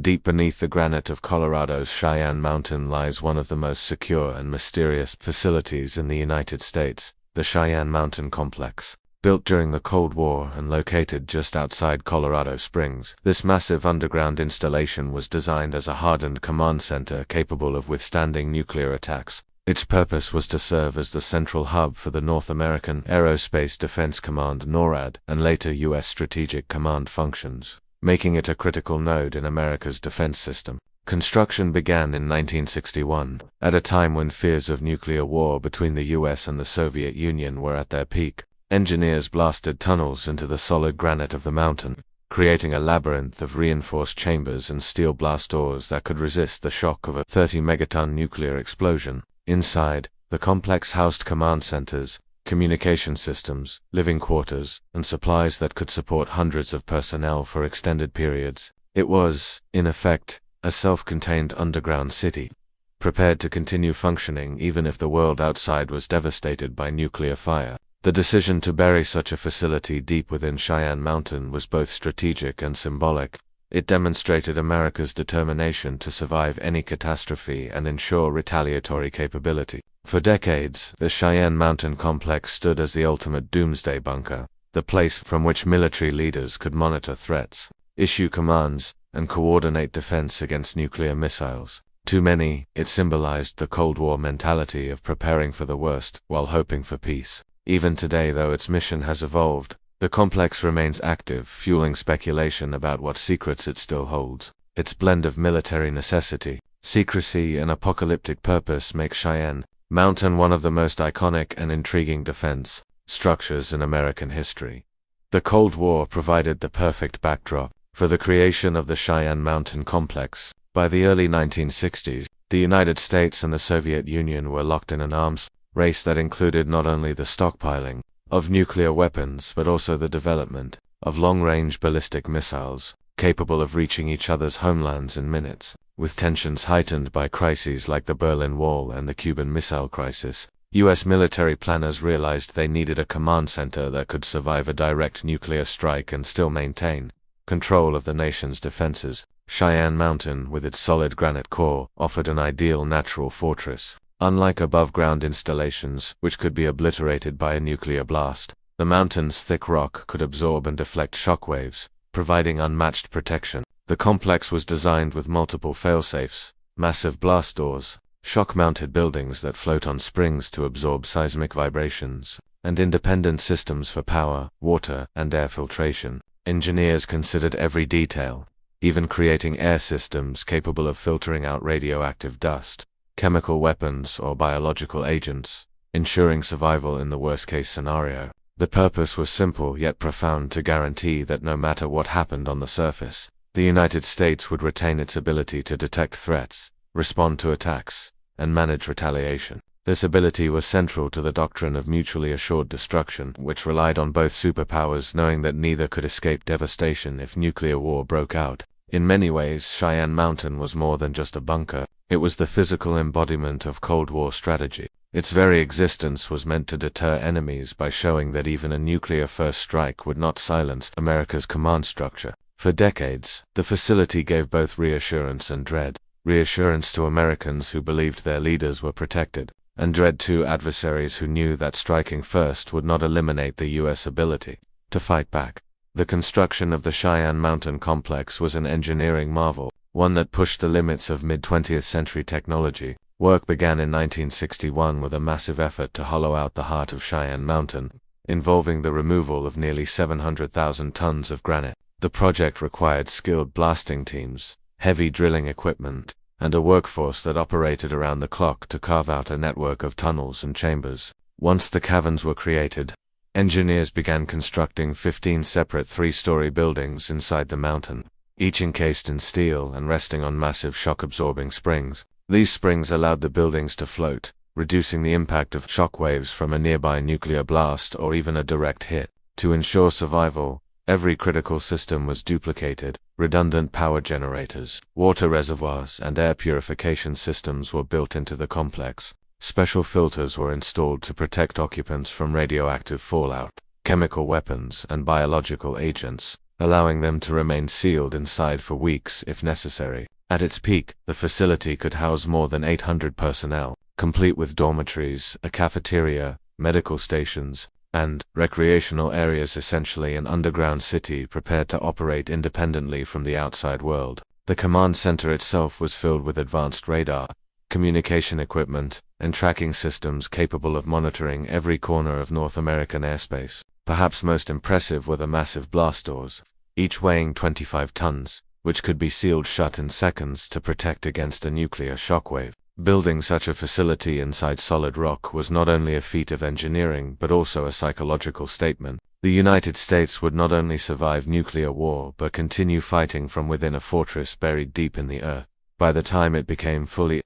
Deep beneath the granite of Colorado's Cheyenne Mountain lies one of the most secure and mysterious facilities in the United States, the Cheyenne Mountain Complex. Built during the Cold War and located just outside Colorado Springs, this massive underground installation was designed as a hardened command center capable of withstanding nuclear attacks. Its purpose was to serve as the central hub for the North American Aerospace Defense Command (NORAD) and later U.S. Strategic Command functions, making it a critical node in America's defense system. Construction began in 1961, at a time when fears of nuclear war between the U.S. and the Soviet Union were at their peak. Engineers blasted tunnels into the solid granite of the mountain, creating a labyrinth of reinforced chambers and steel blast doors that could resist the shock of a 30-megaton nuclear explosion. Inside, the complex housed command centers, communication systems, living quarters, and supplies that could support hundreds of personnel for extended periods. It was, in effect, a self-contained underground city, prepared to continue functioning even if the world outside was devastated by nuclear fire. The decision to bury such a facility deep within Cheyenne Mountain was both strategic and symbolic. It demonstrated America's determination to survive any catastrophe and ensure retaliatory capability. For decades, the Cheyenne Mountain Complex stood as the ultimate doomsday bunker, the place from which military leaders could monitor threats, issue commands, and coordinate defense against nuclear missiles. To many, it symbolized the Cold War mentality of preparing for the worst while hoping for peace. Even today, though its mission has evolved, the complex remains active, fueling speculation about what secrets it still holds. Its blend of military necessity, secrecy, and apocalyptic purpose makes Cheyenne Mountain one of the most iconic and intriguing defense structures in American history. The Cold War provided the perfect backdrop for the creation of the Cheyenne Mountain Complex. By the early 1960s, the United States and the Soviet Union were locked in an arms race that included not only the stockpiling of nuclear weapons but also the development of long-range ballistic missiles, capable of reaching each other's homelands in minutes. With tensions heightened by crises like the Berlin Wall and the Cuban Missile Crisis, U.S. military planners realized they needed a command center that could survive a direct nuclear strike and still maintain control of the nation's defenses. Cheyenne Mountain, with its solid granite core, offered an ideal natural fortress. Unlike above-ground installations, which could be obliterated by a nuclear blast, the mountain's thick rock could absorb and deflect shockwaves, providing unmatched protection. The complex was designed with multiple failsafes, massive blast doors, shock-mounted buildings that float on springs to absorb seismic vibrations, and independent systems for power, water, and air filtration. Engineers considered every detail, even creating air systems capable of filtering out radioactive dust, chemical weapons, or biological agents, ensuring survival in the worst-case scenario. The purpose was simple yet profound: to guarantee that no matter what happened on the surface, the United States would retain its ability to detect threats, respond to attacks, and manage retaliation. This ability was central to the doctrine of mutually assured destruction, which relied on both superpowers knowing that neither could escape devastation if nuclear war broke out. In many ways, Cheyenne Mountain was more than just a bunker. It was the physical embodiment of Cold War strategy. Its very existence was meant to deter enemies by showing that even a nuclear-first strike would not silence America's command structure. For decades, the facility gave both reassurance and dread. Reassurance to Americans who believed their leaders were protected, and dread to adversaries who knew that striking first would not eliminate the U.S. ability to fight back. The construction of the Cheyenne Mountain Complex was an engineering marvel, one that pushed the limits of mid-20th century technology. Work began in 1961 with a massive effort to hollow out the heart of Cheyenne Mountain, involving the removal of nearly 700,000 tons of granite. The project required skilled blasting teams, heavy drilling equipment, and a workforce that operated around the clock to carve out a network of tunnels and chambers. Once the caverns were created, engineers began constructing 15 separate three-story buildings inside the mountain, each encased in steel and resting on massive shock-absorbing springs. These springs allowed the buildings to float, reducing the impact of shock waves from a nearby nuclear blast or even a direct hit. To ensure survival, every critical system was duplicated. Redundant power generators, water reservoirs, and air purification systems were built into the complex. Special filters were installed to protect occupants from radioactive fallout, chemical weapons, and biological agents, allowing them to remain sealed inside for weeks if necessary. At its peak, the facility could house more than 800 personnel, complete with dormitories, a cafeteria, medical stations, and recreational areas, essentially an underground city prepared to operate independently from the outside world. The command center itself was filled with advanced radar, communication equipment, and tracking systems capable of monitoring every corner of North American airspace. Perhaps most impressive were the massive blast doors, each weighing 25 tons, which could be sealed shut in seconds to protect against a nuclear shockwave. Building such a facility inside solid rock was not only a feat of engineering but also a psychological statement. The United States would not only survive nuclear war but continue fighting from within a fortress buried deep in the earth. By the time it became fully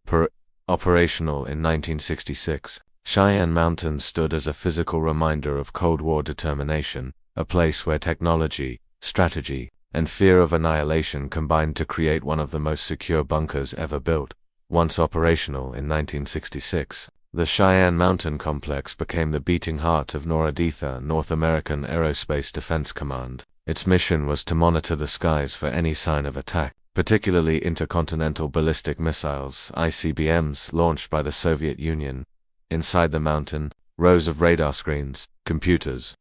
operational in 1966, Cheyenne Mountain stood as a physical reminder of Cold War determination, a place where technology, strategy, and fear of annihilation combined to create one of the most secure bunkers ever built. Once operational in 1966, the Cheyenne Mountain Complex became the beating heart of NORAD, North American Aerospace Defense Command. Its mission was to monitor the skies for any sign of attack, particularly intercontinental ballistic missiles (ICBMs) launched by the Soviet Union. Inside the mountain, rows of radar screens, computers,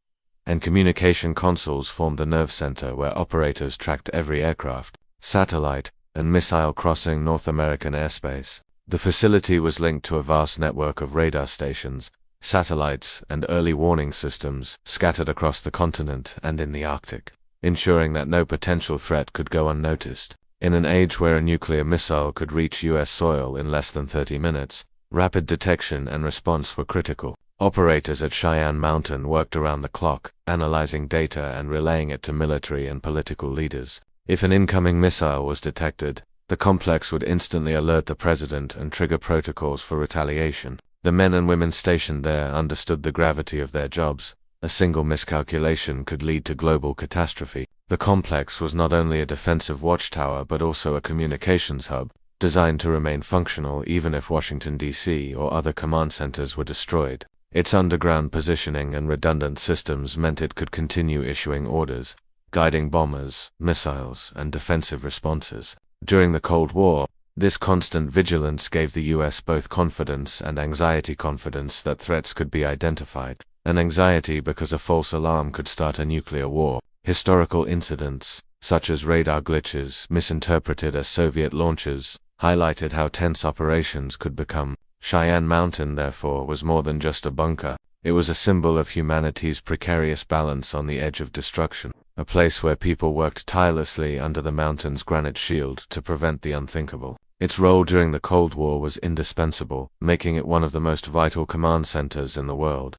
and communication consoles formed the nerve center where operators tracked every aircraft, satellite, and missile crossing North American airspace. The facility was linked to a vast network of radar stations, satellites, and early warning systems scattered across the continent and in the Arctic, ensuring that no potential threat could go unnoticed. In an age where a nuclear missile could reach U.S. soil in less than 30 minutes, rapid detection and response were critical. Operators at Cheyenne Mountain worked around the clock, analyzing data and relaying it to military and political leaders. If an incoming missile was detected, the complex would instantly alert the president and trigger protocols for retaliation. The men and women stationed there understood the gravity of their jobs. A single miscalculation could lead to global catastrophe. The complex was not only a defensive watchtower but also a communications hub, designed to remain functional even if Washington, D.C. or other command centers were destroyed. Its underground positioning and redundant systems meant it could continue issuing orders, guiding bombers, missiles, and defensive responses. During the Cold War, this constant vigilance gave the U.S. both confidence and anxiety. Confidence that threats could be identified, and anxiety because a false alarm could start a nuclear war. Historical incidents, such as radar glitches misinterpreted as Soviet launches, highlighted how tense operations could become. Cheyenne Mountain, therefore, was more than just a bunker. It was a symbol of humanity's precarious balance on the edge of destruction, a place where people worked tirelessly under the mountain's granite shield to prevent the unthinkable. Its role during the Cold War was indispensable, making it one of the most vital command centers in the world.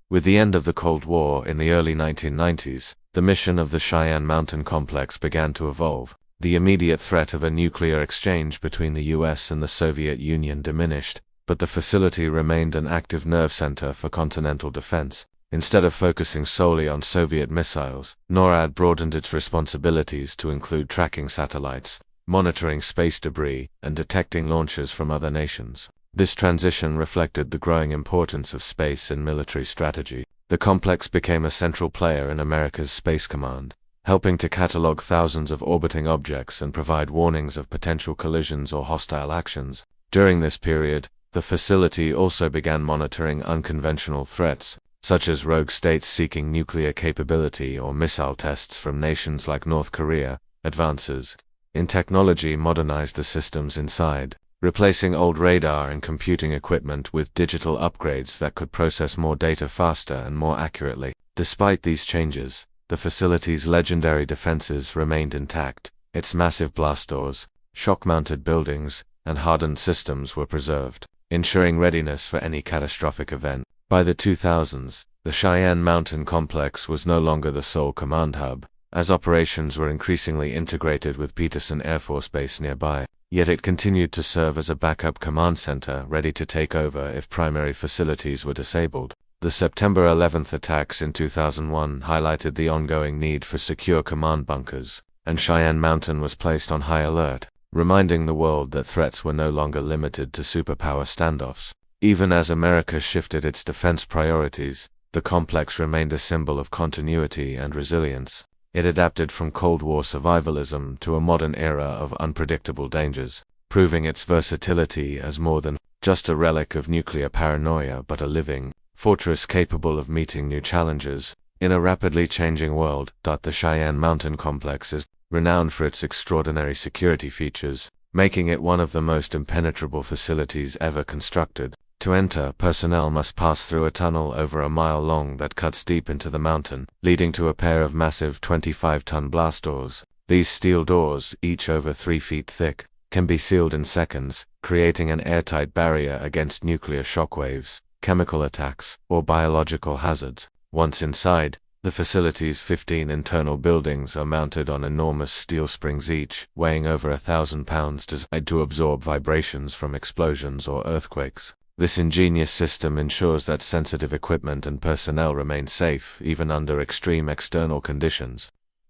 With the end of the Cold War in the early 1990s, the mission of the Cheyenne Mountain Complex began to evolve. The immediate threat of a nuclear exchange between the US and the Soviet Union diminished, but the facility remained an active nerve center for continental defense. Instead of focusing solely on Soviet missiles, NORAD broadened its responsibilities to include tracking satellites, monitoring space debris, and detecting launches from other nations. This transition reflected the growing importance of space in military strategy. The complex became a central player in America's Space Command, helping to catalog thousands of orbiting objects and provide warnings of potential collisions or hostile actions. During this period, the facility also began monitoring unconventional threats, such as rogue states seeking nuclear capability or missile tests from nations like North Korea. Advances in technology modernized the systems inside, replacing old radar and computing equipment with digital upgrades that could process more data faster and more accurately. Despite these changes, the facility's legendary defenses remained intact. Its massive blast doors, shock-mounted buildings, and hardened systems were preserved, ensuring readiness for any catastrophic event. By the 2000s, the Cheyenne Mountain Complex was no longer the sole command hub, as operations were increasingly integrated with Peterson Air Force Base nearby. Yet it continued to serve as a backup command center ready to take over if primary facilities were disabled. The September 11th attacks in 2001 highlighted the ongoing need for secure command bunkers, and Cheyenne Mountain was placed on high alert, reminding the world that threats were no longer limited to superpower standoffs. Even as America shifted its defense priorities, the complex remained a symbol of continuity and resilience. It adapted from Cold War survivalism to a modern era of unpredictable dangers, proving its versatility as more than just a relic of nuclear paranoia but a living fortress capable of meeting new challenges in a rapidly changing world. The Cheyenne Mountain Complex is renowned for its extraordinary security features, making it one of the most impenetrable facilities ever constructed. To enter, personnel must pass through a tunnel over a mile long that cuts deep into the mountain, leading to a pair of massive 25-ton blast doors. These steel doors, each over 3 feet thick, can be sealed in seconds, creating an airtight barrier against nuclear shockwaves, chemical attacks, or biological hazards. Once inside, the facility's 15 internal buildings are mounted on enormous steel springs, each weighing over 1,000 pounds, designed to absorb vibrations from explosions or earthquakes. This ingenious system ensures that sensitive equipment and personnel remain safe even under extreme external conditions.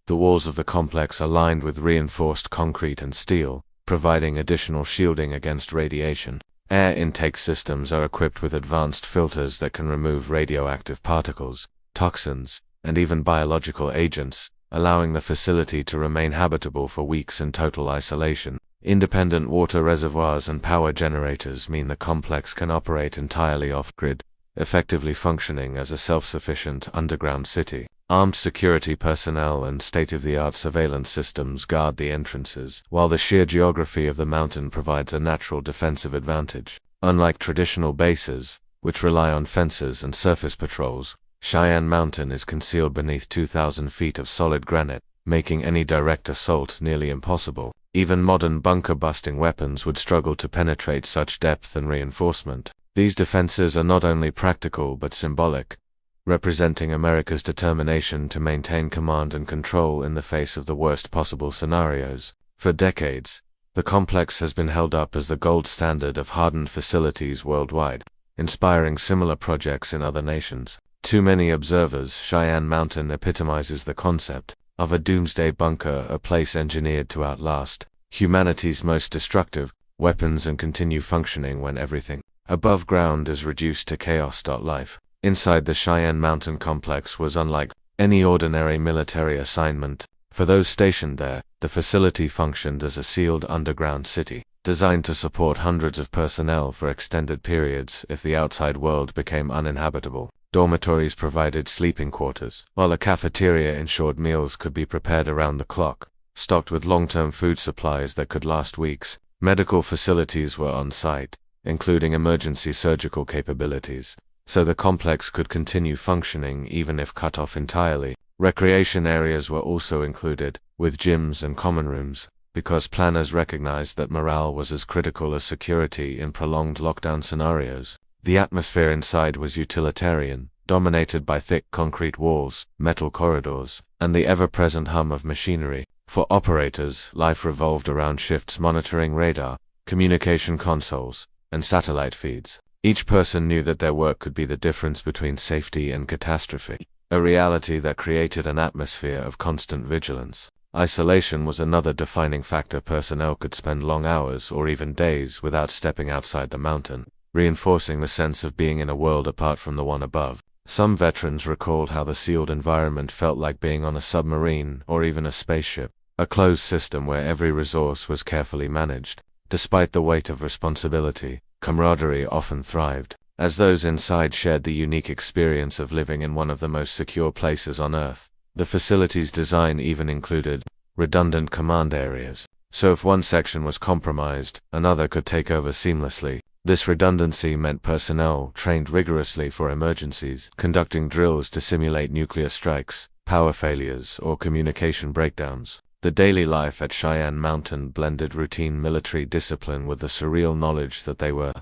The walls of the complex are lined with reinforced concrete and steel, providing additional shielding against radiation. Air intake systems are equipped with advanced filters that can remove radioactive particles, toxins, and even biological agents, allowing the facility to remain habitable for weeks in total isolation. Independent water reservoirs and power generators mean the complex can operate entirely off-grid, effectively functioning as a self-sufficient underground city. Armed security personnel and state-of-the-art surveillance systems guard the entrances, while the sheer geography of the mountain provides a natural defensive advantage. Unlike traditional bases, which rely on fences and surface patrols, Cheyenne Mountain is concealed beneath 2,000 feet of solid granite, making any direct assault nearly impossible. Even modern bunker-busting weapons would struggle to penetrate such depth and reinforcement. These defenses are not only practical but symbolic, representing America's determination to maintain command and control in the face of the worst possible scenarios. For decades, the complex has been held up as the gold standard of hardened facilities worldwide, inspiring similar projects in other nations. To many observers, Cheyenne Mountain epitomizes the concept of a doomsday bunker, a place engineered to outlast humanity's most destructive weapons and continue functioning when everything above ground is reduced to chaos. Life inside the Cheyenne Mountain Complex was unlike any ordinary military assignment. For those stationed there, the facility functioned as a sealed underground city, designed to support hundreds of personnel for extended periods if the outside world became uninhabitable. Dormitories provided sleeping quarters, while a cafeteria ensured meals could be prepared around the clock, stocked with long-term food supplies that could last weeks. Medical facilities were on site, including emergency surgical capabilities, so the complex could continue functioning even if cut off entirely. Recreation areas were also included, with gyms and common rooms, because planners recognized that morale was as critical as security in prolonged lockdown scenarios. The atmosphere inside was utilitarian, dominated by thick concrete walls, metal corridors, and the ever-present hum of machinery. For operators, life revolved around shifts monitoring radar, communication consoles, and satellite feeds. Each person knew that their work could be the difference between safety and catastrophe, a reality that created an atmosphere of constant vigilance. Isolation was another defining factor. Personnel could spend long hours or even days without stepping outside the mountain, reinforcing the sense of being in a world apart from the one above. Some veterans recalled how the sealed environment felt like being on a submarine or even a spaceship, a closed system where every resource was carefully managed. Despite the weight of responsibility, camaraderie often thrived, as those inside shared the unique experience of living in one of the most secure places on Earth. The facility's design even included redundant command areas, so if one section was compromised, another could take over seamlessly. This redundancy meant personnel trained rigorously for emergencies, conducting drills to simulate nuclear strikes, power failures, or communication breakdowns. The daily life at Cheyenne Mountain blended routine military discipline with the surreal knowledge that they were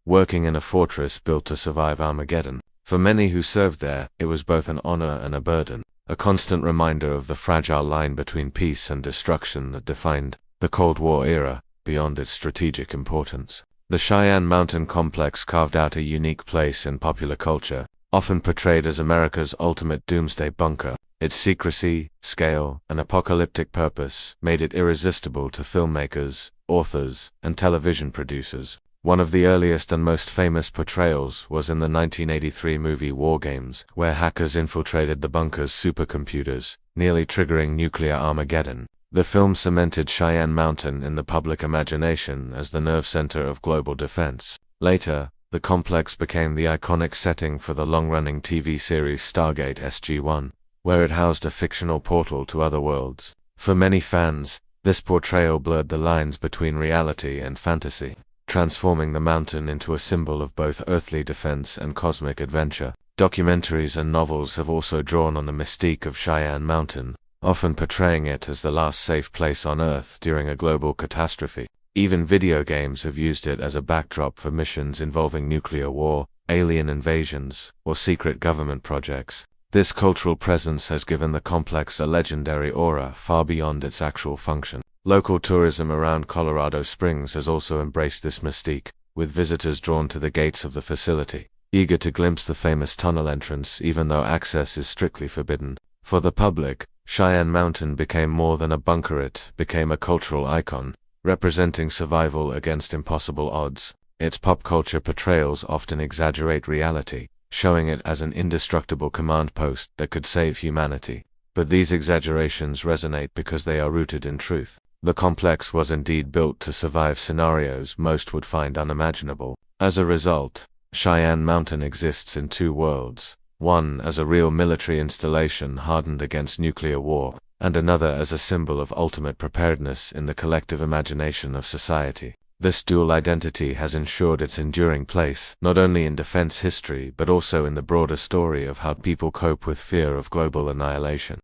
working in a fortress built to survive Armageddon. For many who served there, it was both an honor and a burden, a constant reminder of the fragile line between peace and destruction that defined the Cold War era, beyond its strategic importance. The Cheyenne Mountain Complex carved out a unique place in popular culture, often portrayed as America's ultimate doomsday bunker. Its secrecy, scale, and apocalyptic purpose made it irresistible to filmmakers, authors, and television producers. One of the earliest and most famous portrayals was in the 1983 movie War Games, where hackers infiltrated the bunker's supercomputers, nearly triggering nuclear Armageddon. The film cemented Cheyenne Mountain in the public imagination as the nerve center of global defense. Later, the complex became the iconic setting for the long-running TV series Stargate SG-1, where it housed a fictional portal to other worlds. For many fans, this portrayal blurred the lines between reality and fantasy, transforming the mountain into a symbol of both earthly defense and cosmic adventure. Documentaries and novels have also drawn on the mystique of Cheyenne Mountain, often portraying it as the last safe place on Earth during a global catastrophe. Even video games have used it as a backdrop for missions involving nuclear war, alien invasions, or secret government projects. This cultural presence has given the complex a legendary aura far beyond its actual function. Local tourism around Colorado Springs has also embraced this mystique, with visitors drawn to the gates of the facility, eager to glimpse the famous tunnel entrance even though access is strictly forbidden. For the public, Cheyenne Mountain became more than a bunker, it became a cultural icon, representing survival against impossible odds. Its pop culture portrayals often exaggerate reality, showing it as an indestructible command post that could save humanity. But these exaggerations resonate because they are rooted in truth. The complex was indeed built to survive scenarios most would find unimaginable. As a result, Cheyenne Mountain exists in two worlds, one as a real military installation hardened against nuclear war, and another as a symbol of ultimate preparedness in the collective imagination of society. This dual identity has ensured its enduring place, not only in defense history but also in the broader story of how people cope with fear of global annihilation.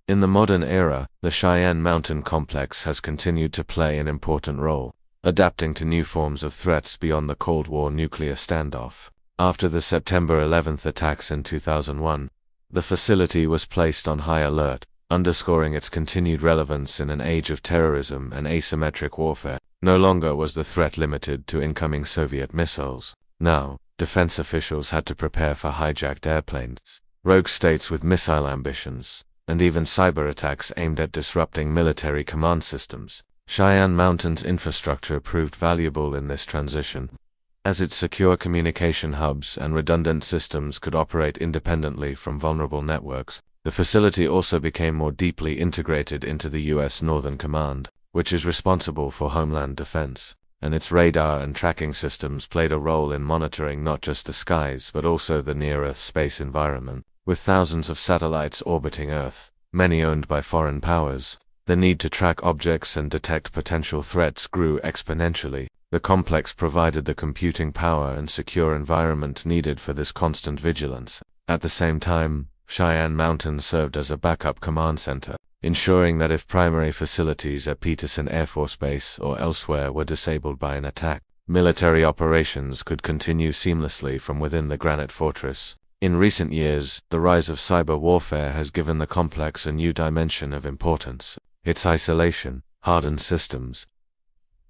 In the modern era, the Cheyenne Mountain Complex has continued to play an important role, adapting to new forms of threats beyond the Cold War nuclear standoff. After the September 11th attacks in 2001, the facility was placed on high alert, underscoring its continued relevance in an age of terrorism and asymmetric warfare. No longer was the threat limited to incoming Soviet missiles. Now, defense officials had to prepare for hijacked airplanes, rogue states with missile ambitions, and even cyber attacks aimed at disrupting military command systems. Cheyenne Mountain's infrastructure proved valuable in this transition, as its secure communication hubs and redundant systems could operate independently from vulnerable networks. The facility also became more deeply integrated into the U.S. Northern Command, which is responsible for homeland defense, and its radar and tracking systems played a role in monitoring not just the skies but also the near-Earth space environment. With thousands of satellites orbiting Earth, many owned by foreign powers, the need to track objects and detect potential threats grew exponentially. The complex provided the computing power and secure environment needed for this constant vigilance. At the same time, Cheyenne Mountain served as a backup command center, ensuring that if primary facilities at Peterson Air Force Base or elsewhere were disabled by an attack, military operations could continue seamlessly from within the Granite Fortress. In recent years, the rise of cyber warfare has given the complex a new dimension of importance. Its isolation, hardened systems,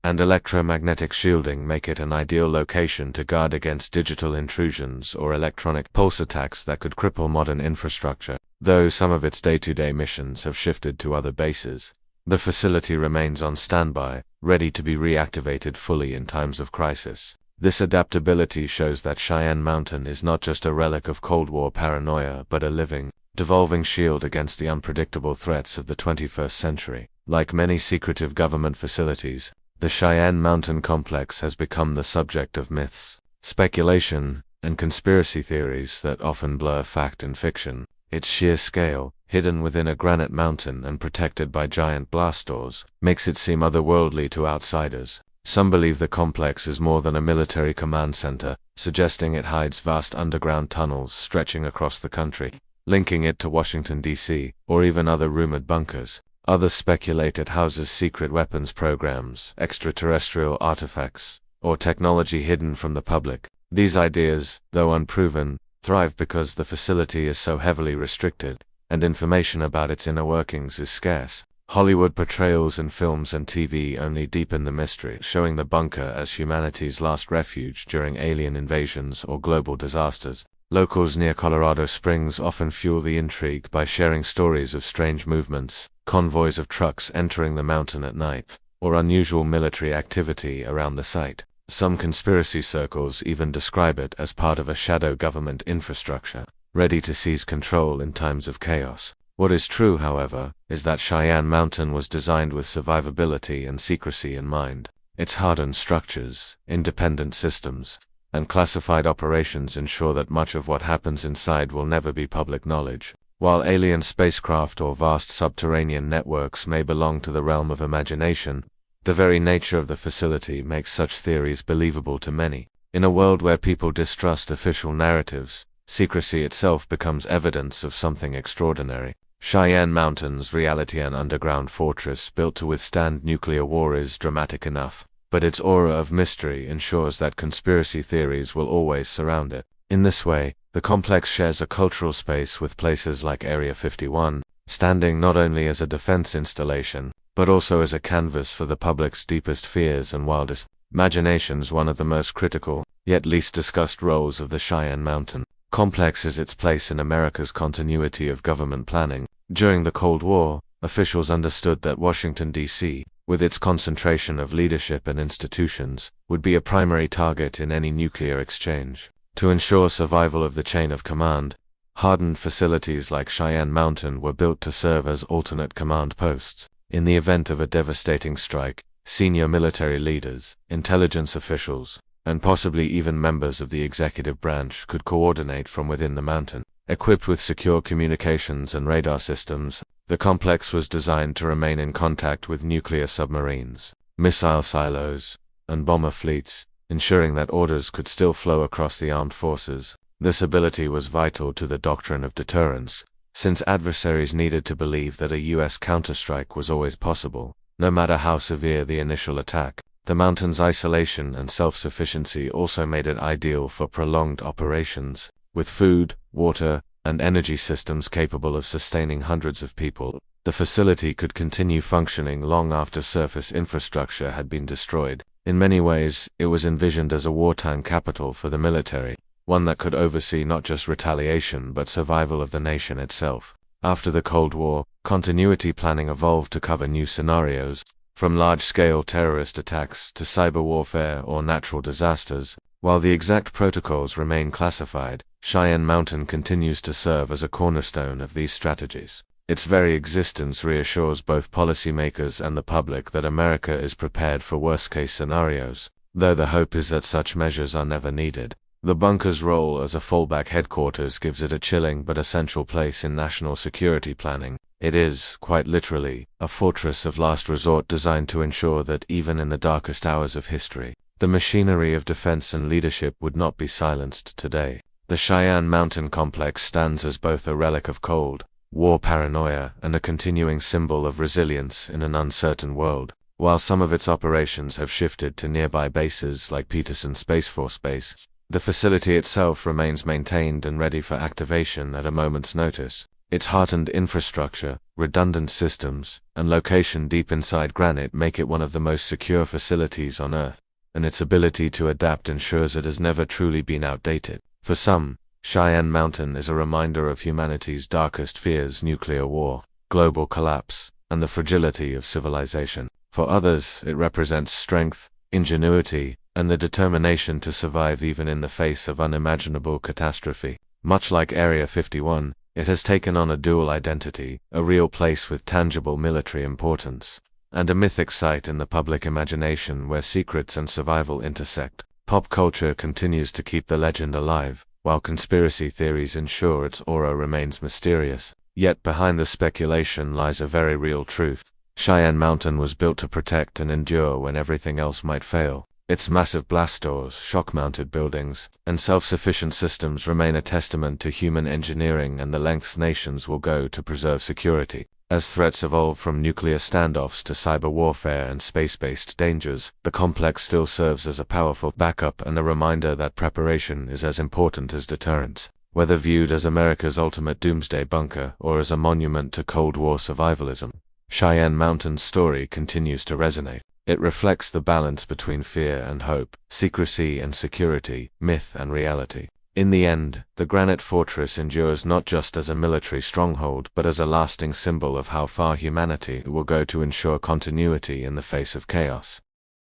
and electromagnetic shielding make it an ideal location to guard against digital intrusions or electronic pulse attacks that could cripple modern infrastructure. Though some of its day-to-day missions have shifted to other bases, the facility remains on standby, ready to be reactivated fully in times of crisis. This adaptability shows that Cheyenne Mountain is not just a relic of Cold War paranoia but a living, devolving shield against the unpredictable threats of the 21st century. Like many secretive government facilities, the Cheyenne Mountain Complex has become the subject of myths, speculation, and conspiracy theories that often blur fact and fiction. Its sheer scale, hidden within a granite mountain and protected by giant blast doors, makes it seem otherworldly to outsiders. Some believe the complex is more than a military command center, suggesting it hides vast underground tunnels stretching across the country, linking it to Washington, D.C., or even other rumored bunkers. Others speculate it houses secret weapons programs, extraterrestrial artifacts, or technology hidden from the public. These ideas, though unproven, thrive because the facility is so heavily restricted, and information about its inner workings is scarce. Hollywood portrayals in films and TV only deepen the mystery, showing the bunker as humanity's last refuge during alien invasions or global disasters. Locals near Colorado Springs often fuel the intrigue by sharing stories of strange movements, convoys of trucks entering the mountain at night, or unusual military activity around the site. Some conspiracy circles even describe it as part of a shadow government infrastructure, ready to seize control in times of chaos. What is true, however, is that Cheyenne Mountain was designed with survivability and secrecy in mind. Its hardened structures, independent systems, and classified operations ensure that much of what happens inside will never be public knowledge. While alien spacecraft or vast subterranean networks may belong to the realm of imagination, the very nature of the facility makes such theories believable to many. In a world where people distrust official narratives, secrecy itself becomes evidence of something extraordinary. Cheyenne Mountain's reality, an underground fortress built to withstand nuclear war, is dramatic enough, but its aura of mystery ensures that conspiracy theories will always surround it. In this way, the complex shares a cultural space with places like Area 51, standing not only as a defense installation, but also as a canvas for the public's deepest fears and wildest imaginations. One of the most critical, yet least discussed roles of the Cheyenne Mountain Complex is its place in America's continuity of government planning. During the Cold War, officials understood that Washington, D.C., with its concentration of leadership and institutions, would be a primary target in any nuclear exchange. To ensure survival of the chain of command, hardened facilities like Cheyenne Mountain were built to serve as alternate command posts. In the event of a devastating strike, senior military leaders, intelligence officials, and possibly even members of the executive branch could coordinate from within the mountain. Equipped with secure communications and radar systems, the complex was designed to remain in contact with nuclear submarines, missile silos, and bomber fleets, ensuring that orders could still flow across the armed forces. This ability was vital to the doctrine of deterrence, since adversaries needed to believe that a U.S. counterstrike was always possible, no matter how severe the initial attack. The mountain's isolation and self-sufficiency also made it ideal for prolonged operations, with food, water, and energy systems capable of sustaining hundreds of people. The facility could continue functioning long after surface infrastructure had been destroyed. In many ways, it was envisioned as a wartime capital for the military, one that could oversee not just retaliation but survival of the nation itself. After the Cold War, continuity planning evolved to cover new scenarios, from large-scale terrorist attacks to cyber warfare or natural disasters. While the exact protocols remain classified, Cheyenne Mountain continues to serve as a cornerstone of these strategies. Its very existence reassures both policymakers and the public that America is prepared for worst-case scenarios, though the hope is that such measures are never needed. The bunker's role as a fallback headquarters gives it a chilling but essential place in national security planning. It is, quite literally, a fortress of last resort designed to ensure that even in the darkest hours of history, the machinery of defense and leadership would not be silenced today. The Cheyenne Mountain Complex stands as both a relic of Cold War paranoia and a continuing symbol of resilience in an uncertain world. While some of its operations have shifted to nearby bases like Peterson Space Force Base, the facility itself remains maintained and ready for activation at a moment's notice. Its hardened infrastructure, redundant systems, and location deep inside granite make it one of the most secure facilities on Earth, and its ability to adapt ensures it has never truly been outdated. For some, Cheyenne Mountain is a reminder of humanity's darkest fears: nuclear war, global collapse, and the fragility of civilization. For others, it represents strength, ingenuity, and the determination to survive even in the face of unimaginable catastrophe. Much like Area 51, it has taken on a dual identity, a real place with tangible military importance, and a mythic site in the public imagination where secrets and survival intersect. Pop culture continues to keep the legend alive, while conspiracy theories ensure its aura remains mysterious. Yet behind the speculation lies a very real truth. Cheyenne Mountain was built to protect and endure when everything else might fail. Its massive blast doors, shock-mounted buildings, and self-sufficient systems remain a testament to human engineering and the lengths nations will go to preserve security. As threats evolve from nuclear standoffs to cyber warfare and space-based dangers, the complex still serves as a powerful backup and a reminder that preparation is as important as deterrence. Whether viewed as America's ultimate doomsday bunker or as a monument to Cold War survivalism, Cheyenne Mountain's story continues to resonate. It reflects the balance between fear and hope, secrecy and security, myth and reality. In the end, the granite fortress endures not just as a military stronghold but as a lasting symbol of how far humanity will go to ensure continuity in the face of chaos.